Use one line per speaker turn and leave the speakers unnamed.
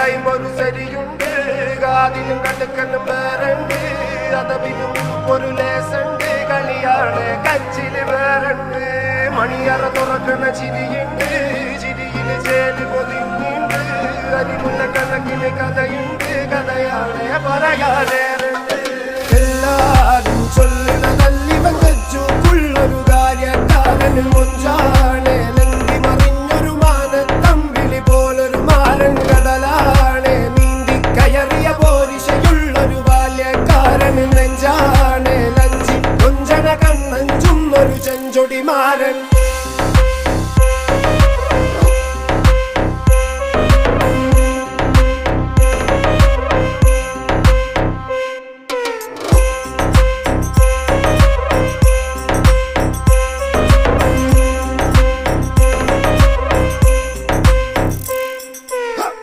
കൈയും ഒരു ശരിയുണ്ട്, കാതിനും കടുക്കനും വേറുണ്ട്, അതവിനും ഒരു ലേസുണ്ട്, കളിയാണ് കച്ചില് വേറുണ്ട്. മണിയറ തുറക്കുന്ന ചിരിയുണ്ട്, ചിരിയില് ചേല് പൊതിഞ്ഞുണ്ട്, അരിമുല്ല കണക്കിന് കഥയുണ്ട്, കഥയാണ് പറയാനേറുണ്ട്. എല്ലാരും ചൊല്ലണ തല്ലിവൻ വെച്ചുള്ളൊരു കാര്യക്കാരന് മുഞ്ചാ